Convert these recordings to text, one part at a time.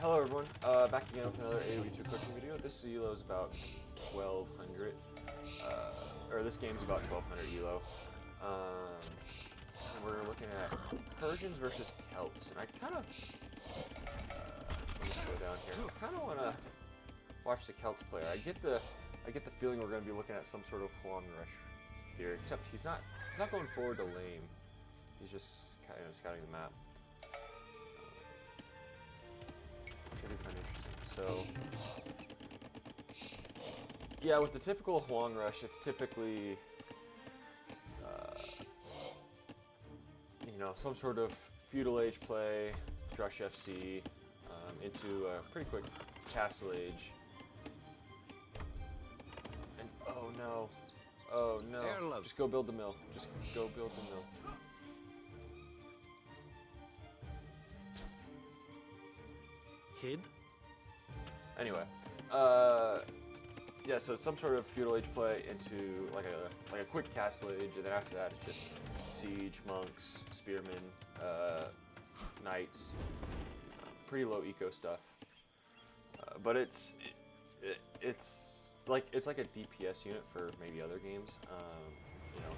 Hello everyone, back again with another AOE2 coaching video. This elo is about 1200, or this game's about 1200 elo. And we're looking at Persians versus Celts, and I kind of, let me go down here, I kind of want to watch the Celts player. I get the feeling we're going to be looking at some sort of Huang rush here, except he's not going forward to lane. He's just kind of scouting the map. Which I do find interesting. So, yeah, with the typical Huang rush, it's typically, you know, some sort of feudal age play, Drush FC, into a pretty quick castle age. And oh no, just go build the mill. Just go build the mill. Kid? Anyway, yeah, so it's some sort of feudal age play into like a quick castle age, and then after that it's just siege, monks, spearmen, knights, pretty low eco stuff. But it's like a DPS unit for maybe other games. You know,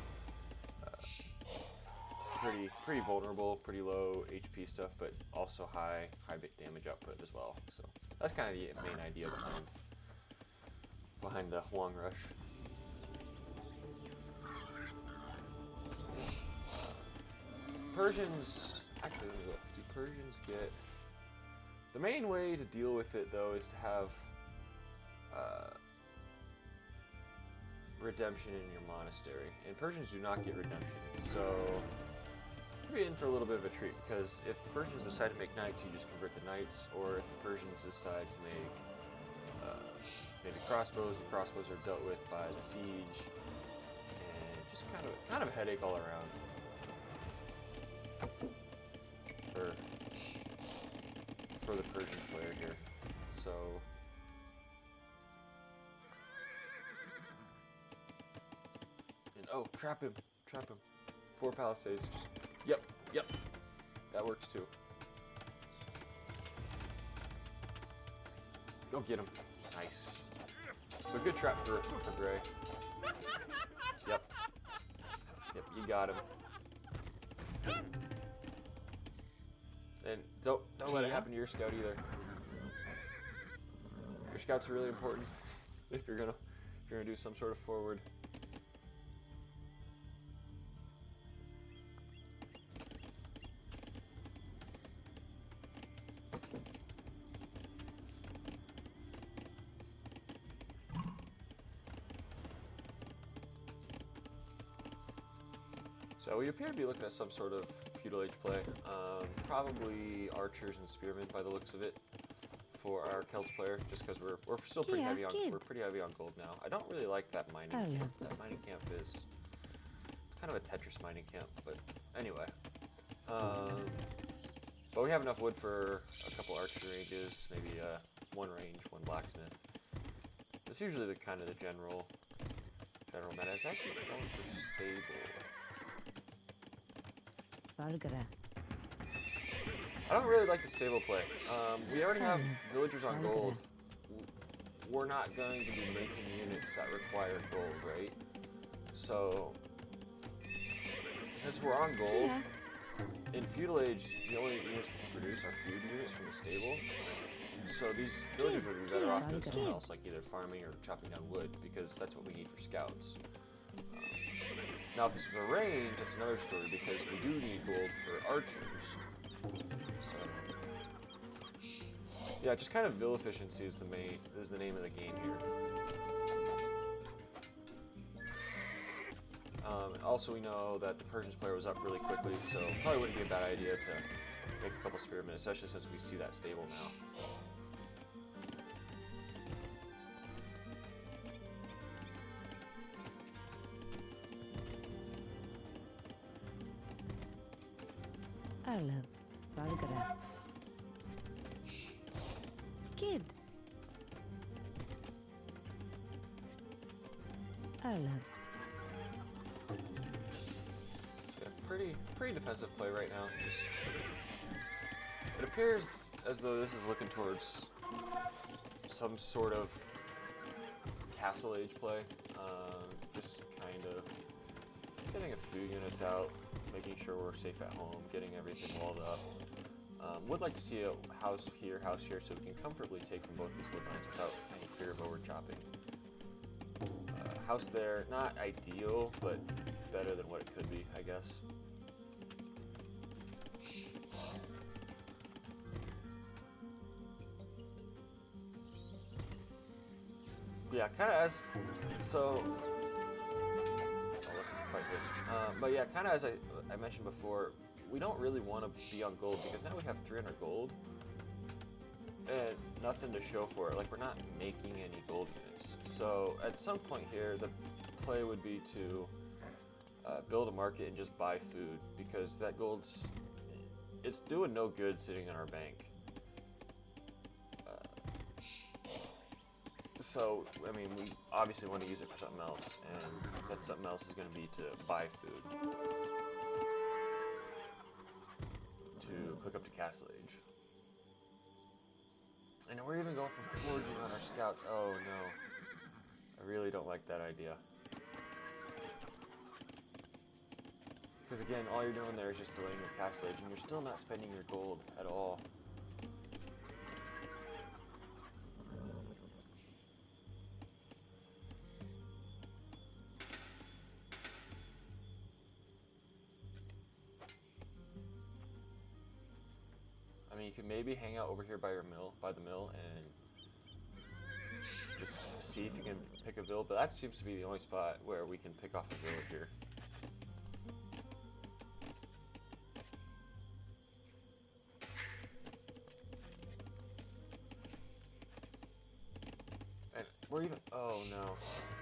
pretty vulnerable, pretty low HP stuff, but also high bit damage output as well. So that's kind of the main idea behind the Huang rush. Persians, actually, let me look. Do Persians get? The main way to deal with it though is to have redemption in your monastery, and Persians do not get redemption, so you'll be in for a little bit of a treat, because if the Persians decide to make knights, you just convert the knights, or if the Persians decide to make maybe crossbows, the crossbows are dealt with by the siege, and just kind of a headache all around for the Persian player here. So oh, trap him. 4 palisades, just, yep, that works too. Go get him, nice. So good trap for Gray. Yep, you got him. And don't let it happen to your scout either. Your scouts are really important if you're gonna do some sort of forward. So we appear to be looking at some sort of feudal age play, probably archers and spearmen by the looks of it for our Celts player, just because we're still pretty heavy on gold now. I don't really like that mining camp. That mining camp is, it's kind of a Tetris mining camp, but anyway. But we have enough wood for a couple archer ranges, maybe one range, one blacksmith. That's usually the kind of the general meta. It's actually going for stable. I don't really like the stable play. We already have villagers on gold. We're not going to be making units that require gold, right? So, since we're on gold, in feudal age, the only units we can produce are feud units from the stable. So these villagers would be better off doing something else, like either farming or chopping down wood, because that's what we need for scouts. Now, if this was a range, that's another story, because we do need gold for archers. So, yeah, just kind of vill efficiency is the name of the game here. Also, we know that the Persians player was up really quickly, so probably wouldn't be a bad idea to make a couple spearmen, especially since we see that stable now. Kid. Yeah, pretty defensive play right now. Just, it appears as though this is looking towards some sort of Castle Age play. Just kind of getting a few units out, making sure we're safe at home, getting everything walled up. Would like to see a house here, so we can comfortably take from both these woodlines without any fear of overchopping. House there, not ideal, but better than what it could be, I guess. Yeah, kind of as, so, but yeah, kind of as I mentioned before, we don't really want to be on gold because now we have 300 gold and nothing to show for it. Like, we're not making any gold units. So at some point here, the play would be to build a market and just buy food, because that gold's, it's doing no good sitting in our bank. So, I mean, we obviously want to use it for something else, and that something else is going to be to buy food. To click up to Castle Age. And we're even going for forging on our scouts. Oh no. I really don't like that idea. Because again, all you're doing there is just delaying your Castle Age, and you're still not spending your gold at all. I mean, you could maybe hang out over here by the mill, and just see if you can pick a village, but that seems to be the only spot where we can pick off a villager. And we're even, oh no,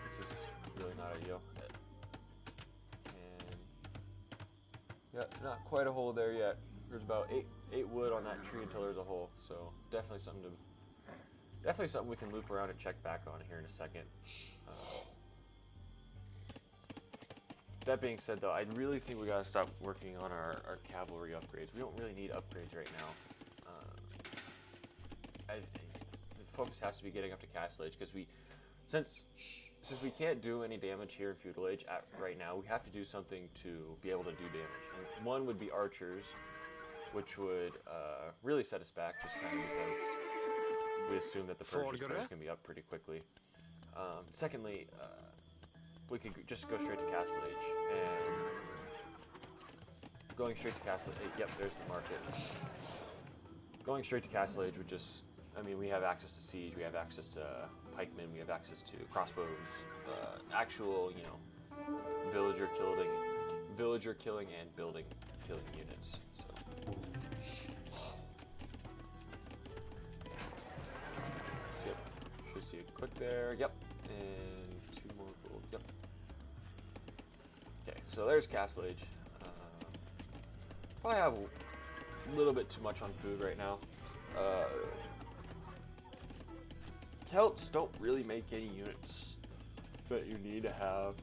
this is really not ideal. And, yeah, not quite a hole there yet. There's about eight wood on that tree until there's a hole, so definitely something we can loop around and check back on here in a second. That being said, though, I really think we gotta stop working on our cavalry upgrades. We don't really need upgrades right now. The focus has to be getting up to Castle Age, because since we can't do any damage here in Feudal Age right now, we have to do something to be able to do damage. And one would be archers, which would really set us back, just kind of because we assume that the Persian player is going to be up pretty quickly. Secondly, we could just go straight to Castle Age, and going straight to Castle Age, yep, there's the market. Going straight to Castle Age would just, I mean, we have access to siege, we have access to pikemen, we have access to crossbows, actual, you know, villager killing and killing units. So. Yep, should see a click there. Yep, and 2 more gold. Yep. Okay, so there's Castle Age. Probably have a little bit too much on food right now. Celts don't really make any units that you need to have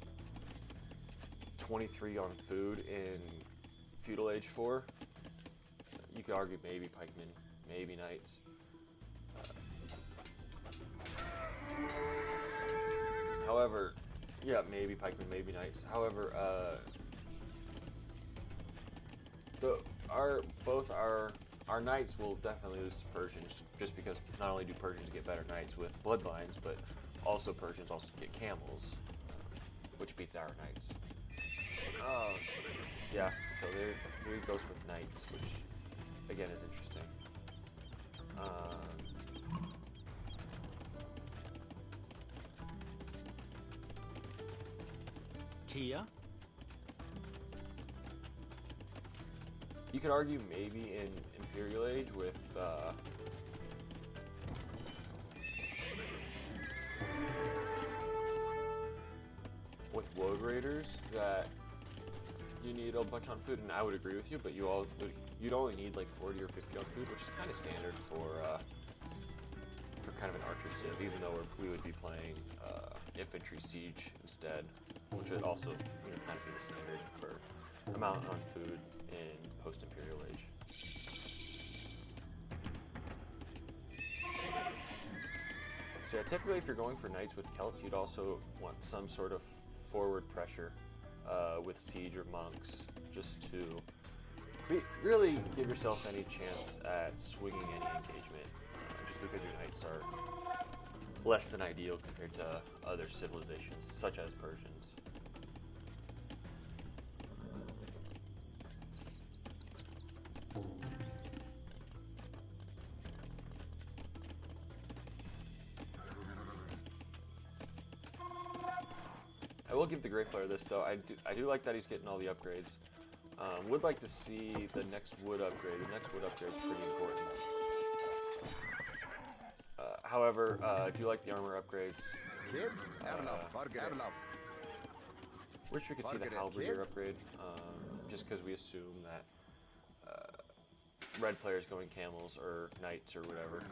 23 on food in Feudal Age 4. You could argue maybe pikemen, maybe knights. However, yeah, maybe pikemen, maybe knights. However, our knights will definitely lose to Persians, just because not only do Persians get better knights with bloodlines, but also Persians also get camels, which beats our knights. Yeah, so here he goes with knights, which again is interesting. Kia? You could argue maybe in Imperial Age with Woad Raiders that you need a bunch on food, and I would agree with you, but you'd only need like 40 or 50 on food, which is kind of standard for kind of an archer civ, even though we would be playing infantry siege instead, which would also kind of be the standard for amount on food in post-Imperial Age. So yeah, typically if you're going for knights with Celts, you'd also want some sort of forward pressure with siege or monks, just to really give yourself any chance at swinging any engagement, just because your knights are less than ideal compared to other civilizations, such as Persians. I will give the Great Player this though. I do like that he's getting all the upgrades. Would like to see the next wood upgrade. The next wood upgrade is pretty important. However, I do like the armor upgrades. Wish we could see the halberdier upgrade, just because we assume that red players going camels or knights or whatever.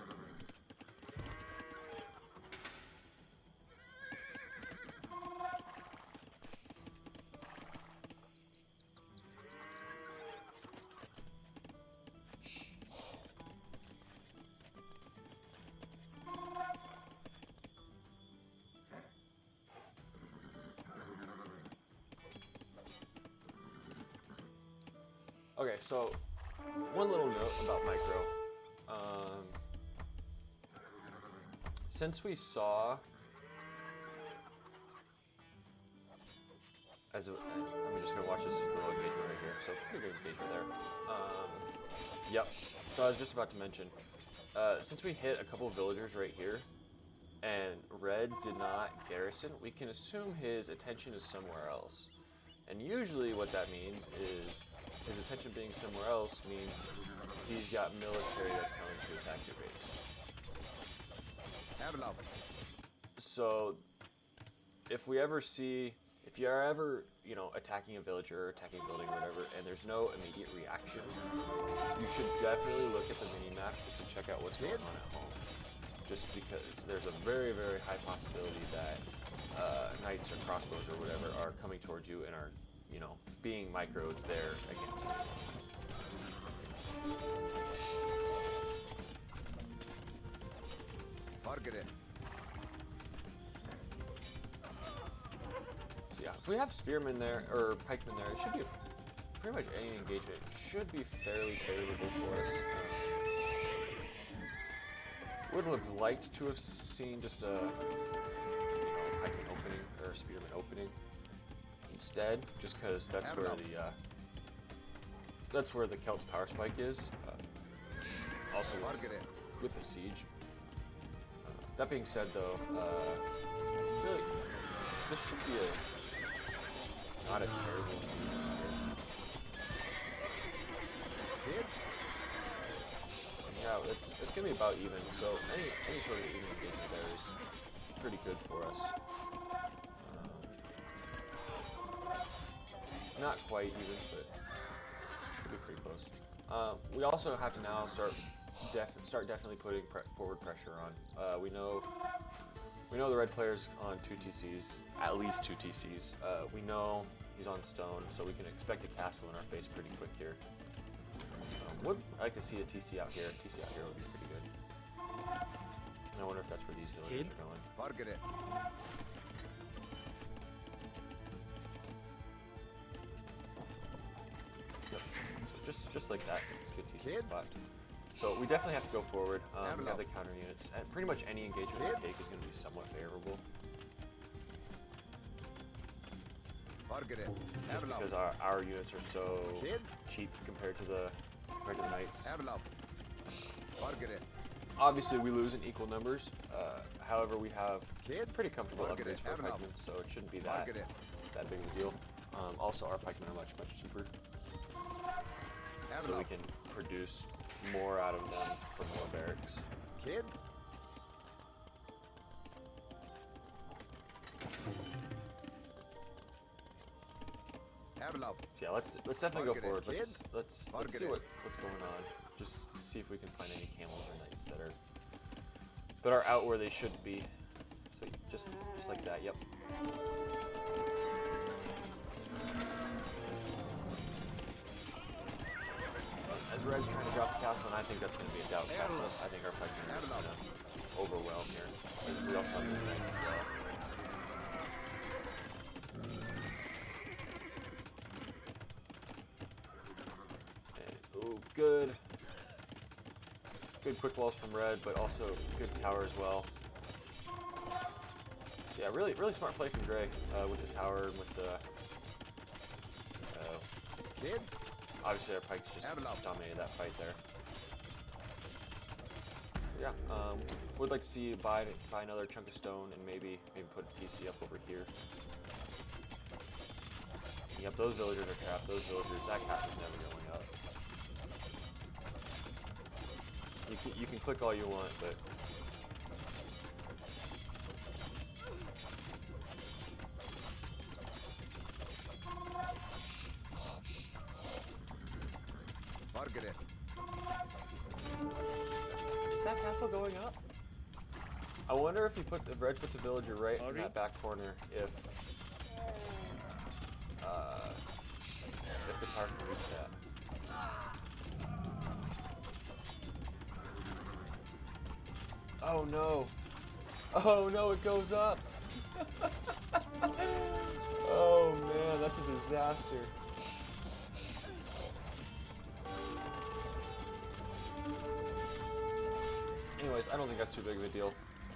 Okay, so one little note about micro. Since we saw, I'm just gonna watch this little engagement right here. So pretty good engagement there. Yep. So I was just about to mention, since we hit a couple of villagers right here, and red did not garrison, we can assume his attention is somewhere else. And usually what that means is his attention being somewhere else means he's got military that's coming to attack your base. So if you're ever, attacking a villager or attacking a building or whatever, and there's no immediate reaction, you should definitely look at the mini-map just to check out what's going on at home. Just because there's a very, very high possibility that knights or crossbows or whatever are coming towards you and are, being microed there against you. So yeah, if we have spearmen there, or pikemen there, it should be pretty much any engagement should be fairly favorable for us. Would have liked to have seen just a pikeman opening or a spearman opening instead, just because that's where the Celt's power spike is. Also with the siege. That being said, though, really, this should be not a terrible engagement here. Yeah, it's gonna be about even. So any sort of even engagement there is pretty good for us. Not quite even, but could be pretty close. We also have to now start definitely putting forward pressure on. We know the red player's on 2 TCs, at least 2 TCs. We know he's on stone, so we can expect a castle in our face pretty quick here. Would like to see a TC out here. A TC out here would be pretty good. And I wonder if that's where these villagers are going. Target it. Yep. So just like that, it's a good TC spot. So we definitely have to go forward. We have the counter units, and pretty much any engagement we take is going to be somewhat favorable. Just because our units are so cheap compared to the knights. Obviously, we lose in equal numbers. However, we have pretty comfortable upgrades for our pikemen, so it shouldn't be that big of a deal. Also, our pikemen are much cheaper, so we can produce more out of them for more barracks. So yeah, let's definitely go forward. Let's see what's going on, just to see if we can find any camels or knights that are out where they should be. So just like that. Yep. As Red's trying to drop the castle, and I think that's going to be a doubt castle. I think our pikemen are just going to overwhelm here. We also have the knights as well. And, ooh, good quick walls from red, but also good tower as well. So yeah, really smart play from gray with the tower and with the. Obviously, our pikes just dominated that fight there. Yeah, would like to see you buy another chunk of stone and maybe put a TC up over here. Yep, those villagers are trapped. Those villagers, that cap is never going up. You can click all you want, but is that castle going up? I wonder if red puts a villager right in that back corner, if the tower can reach that. Oh no! Oh no! It goes up! Oh man, that's a disaster. Anyways, I don't think that's too big of a deal.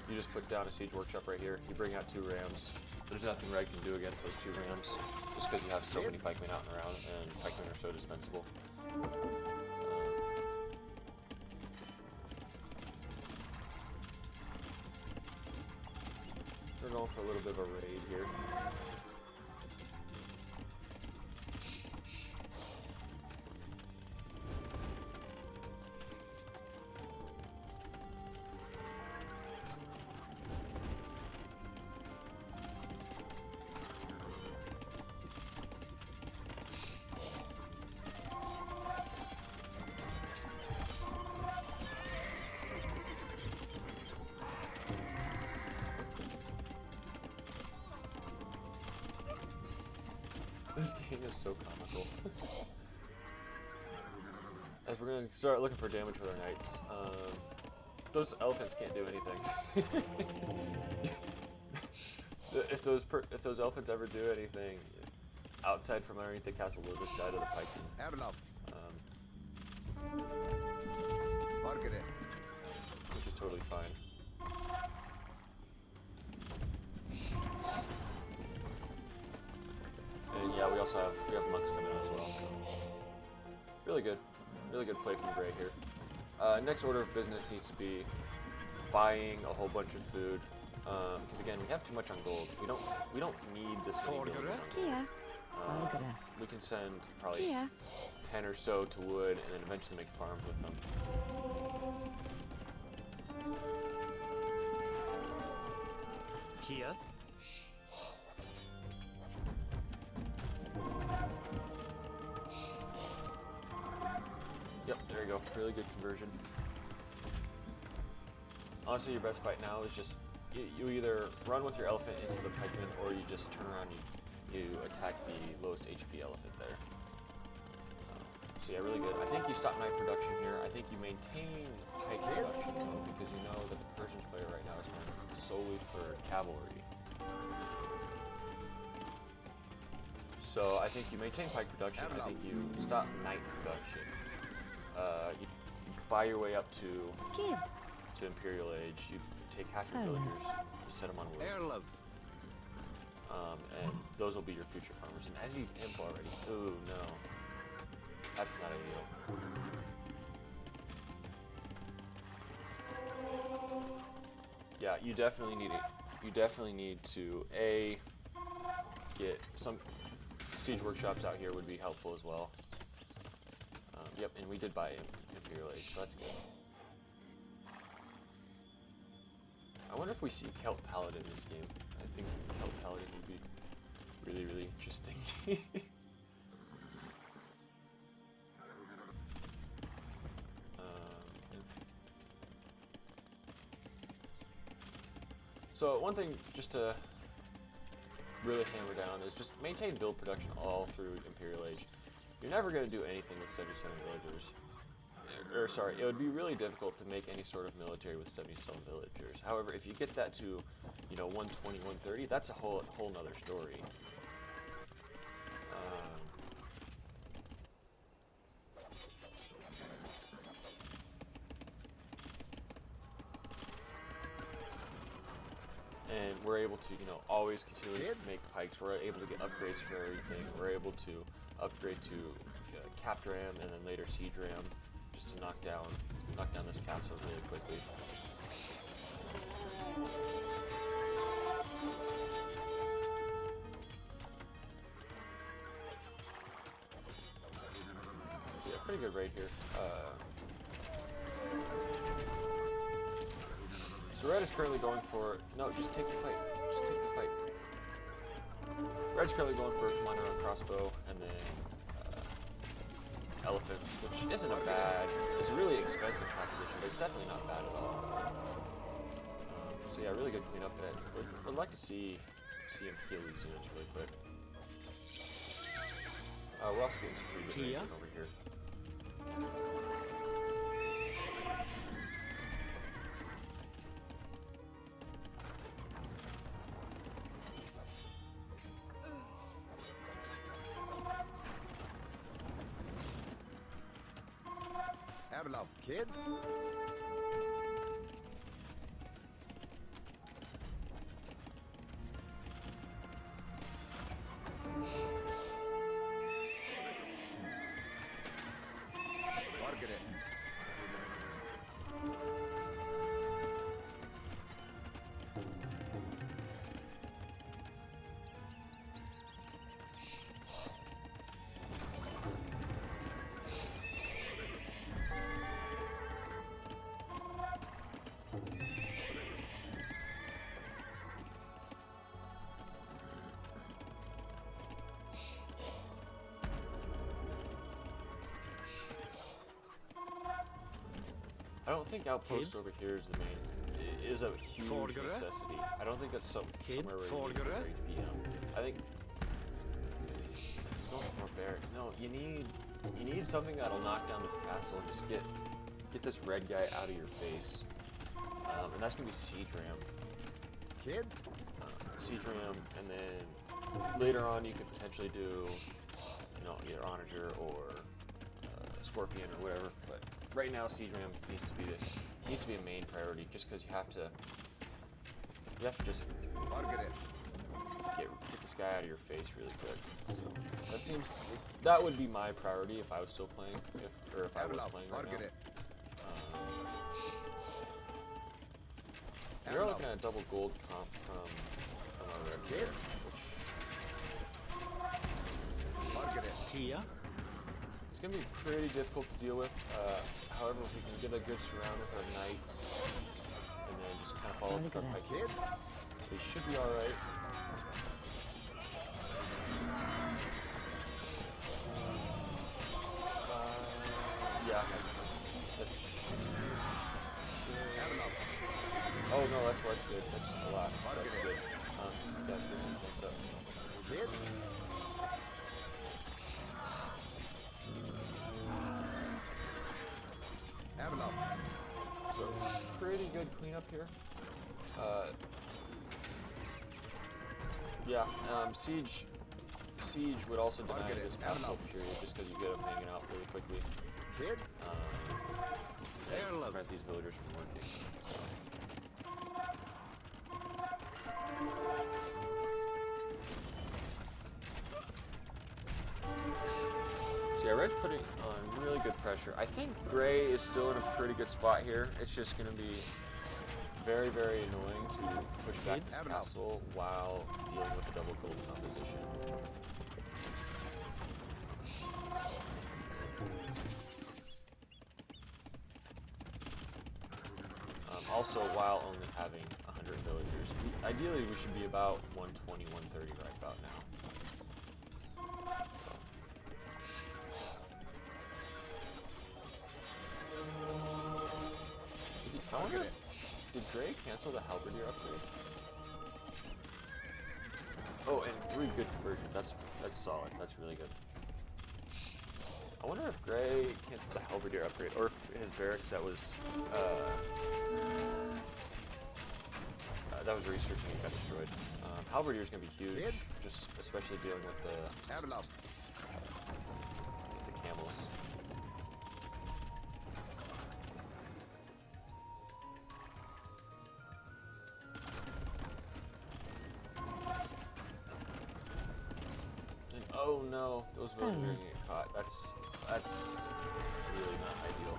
You just put down a siege workshop right here. You bring out 2 rams. There's nothing red can do against those 2 rams, just because you have so many pikemen out and around, and pikemen are so dispensable. We're going for a little bit of a raid here. This game is so comical. As we're gonna start looking for damage with our knights. Those elephants can't do anything. If those elephants ever do anything outside from underneath the castle, they'll just die to the pikemen. Which is totally fine. And yeah, we have monks coming out as well. So. Really good play from Gray here. Next order of business needs to be buying a whole bunch of food, because again, we have too much on gold. We don't need this many villagers on gold. We can send probably 10 or so to wood, and then eventually make farms with them. Here. Yep, there you go. Really good conversion. Honestly, your best fight now is just you either run with your elephant into the pikemen, or you just turn around and you attack the lowest HP elephant there. So yeah, really good. I think you stop knight production here. I think you maintain pike production though, because you know that the Persian player right now is going solely for cavalry. So I think you maintain pike production. I think you stop knight production. You buy your way up to Imperial Age. You take half your villagers, you set them on wood. And those will be your future farmers. And as he's imp already, ooh no, that's not ideal. Yeah, you definitely need it. You definitely need to get some siege workshops out here would be helpful as well. Yep, and we did buy Imperial Age, so that's good. I wonder if we see Celt Paladin in this game. I think Celt Paladin would be really, really interesting. So one thing just to really hammer down is just maintain build production all through Imperial Age. You're never going to do anything with 77 villagers. or sorry, it would be really difficult to make any sort of military with 70-some villagers. However, if you get that to, you know, 120, 130, that's a whole nother story. And we're able to, you know, always continue to make pikes. We're able to get upgrades for everything. We're able to upgrade to Cap Ram and then later Siege Ram, just to knock down this castle really quickly. Yeah, pretty good raid here. So Red is currently going for... No, just take the fight. Just take the fight. Red's currently going for Commander on Crossbow, and then Elephants, which isn't a bad... It's a really expensive composition, but it's definitely not bad at all. So yeah, really good cleanup. I'd like to see him heal these units really quick. We're also getting some pretty good ranging over here. Have a love, kid. Target it. I don't think outpost over here is the main. Is a huge necessity. I don't think that's somewhere where you need a great PM. I think this is going for more barracks. No, you need something that'll knock down this castle and just get this red guy out of your face. And that's gonna be Siege Ram. Kid? Siege Ram, and then later on you could potentially do, you know, either Onager or Scorpion or whatever. But right now, Siege Ram needs to be a main priority, just because you have to just get this guy out of your face really quick. So that would be my priority if I was still playing, if I was playing right now. You're looking at a double gold comp from our red player, which it's going to be pretty difficult to deal with. However, if we can get a good surround with our knights and then just kind of follow the pike, we should be alright. Yeah. Oh no, that's good. That's a lot. That's good. That's up. So pretty good cleanup here. Yeah, Siege would also deny this castle period just because you get them hanging out really quickly. And prevent these villagers from working. So yeah, Red's putting on really good pressure. I think Gray is still in a pretty good spot here. It's just going to be very, very annoying to push back this castle while dealing with the double gold composition. Also, while only having 100 villagers. Ideally, we should be about 120, 130 right about now. I wonder did Gray cancel the Halberdier upgrade? Oh, and 3 good conversion. That's solid. That's really good. I wonder if Gray canceled the Halberdier upgrade, or if his barracks that was researching and got destroyed. Halberdier is going to be huge, just especially dealing with the camels. And oh no, those villagers are going to get caught. That's really not ideal.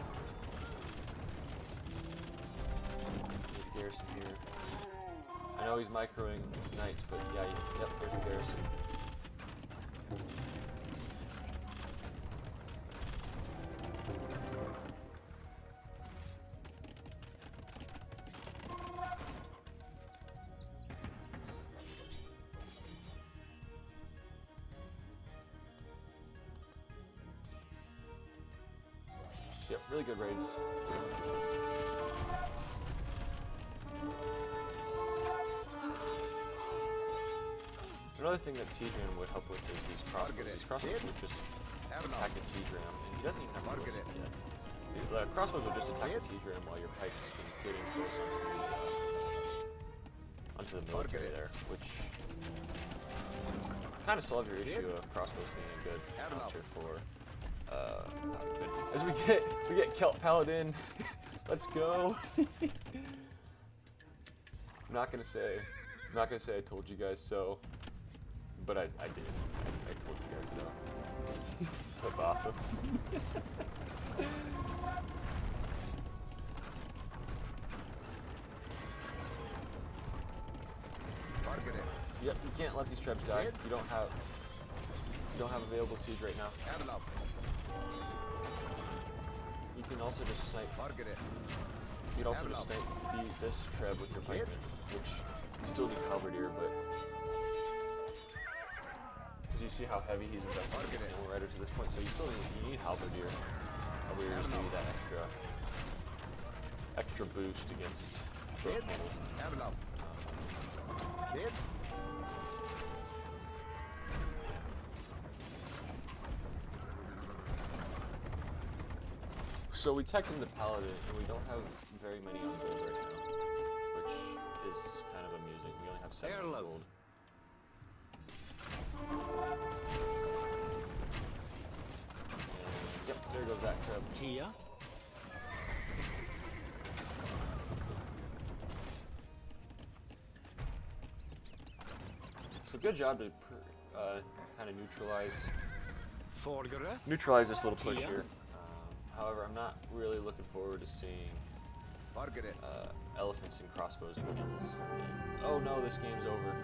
Need a garrison here. I know he's microing his knights, but yeah, yep, there's the garrison. Yep, really good raids. Another thing that Siege Ram would help with is these crossbows. These crossbows would just attack the Siege Ram, and he doesn't even have ballistics yet. The crossbows will just attack the Siege Ram while your pikes can get in close onto the military there, which kind of solves your issue of crossbows being a good launcher for. As we get Celt Paladin, let's go. I'm not gonna say I told you guys so, but I did. I told you guys so. That's awesome. Yep, you can't let these trebs die. You don't have available siege right now. You can also just snipe. You can also just snipe this treb with your pikemen, which you still need halberdier, but because you see how heavy he's investing in camel riders at this point, so you need halberdier. Halberdier just give you that extra boost against both camels. So we teched in the Paladin, and we don't have very many on gold right now, which is kind of amusing. We only have 7 on gold. And, yep, there goes that trip. Here. So good job to kind of neutralize this little push here. However, I'm not really looking forward to seeing elephants and crossbows and camels. And, oh no, this game's over.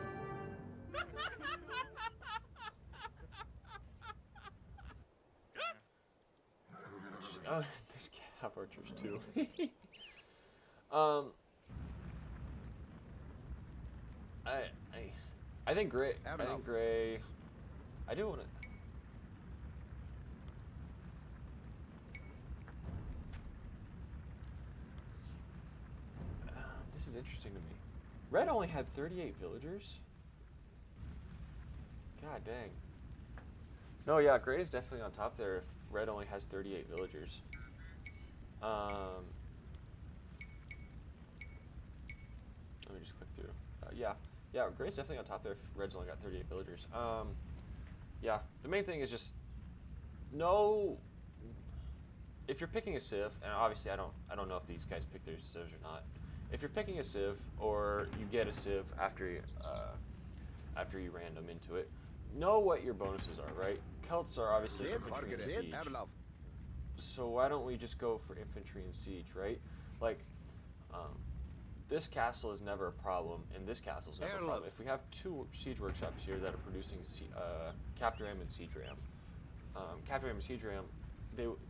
Oh, there's cav archers too. I think Gray. I do want to. This is interesting to me. Red only had 38 villagers. God dang. No, yeah, Gray is definitely on top there if Red only has 38 villagers. Let me just click through. Yeah, Gray's definitely on top there if Red's only got 38 villagers. Yeah, the main thing is just know if you're picking a civ, and obviously I don't know if these guys pick their civs or not. If you're picking a civ, or you get a civ after you random into it, know what your bonuses are, right? Celts are obviously infantry and siege. So why don't we just go for infantry and siege, right? Like, this castle is never a problem, and this castle is never a problem. If we have 2 siege workshops here that are producing Captor Ram and Siege Ram, Captor Ram and Siege Ram,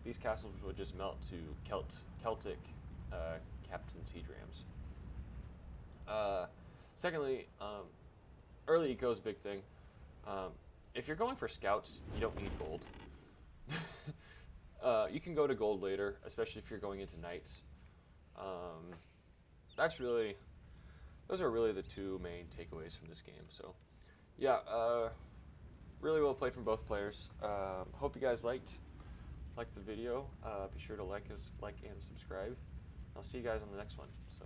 these castles would just melt to Celtic Captain Siege Rams. Secondly, early eco is a big thing. If you're going for scouts, you don't need gold. You can go to gold later, especially if you're going into knights. Those are really the 2 main takeaways from this game. So, yeah, really well played from both players. Hope you guys liked. liked the video, be sure to like and subscribe. I'll see you guys on the next one. So.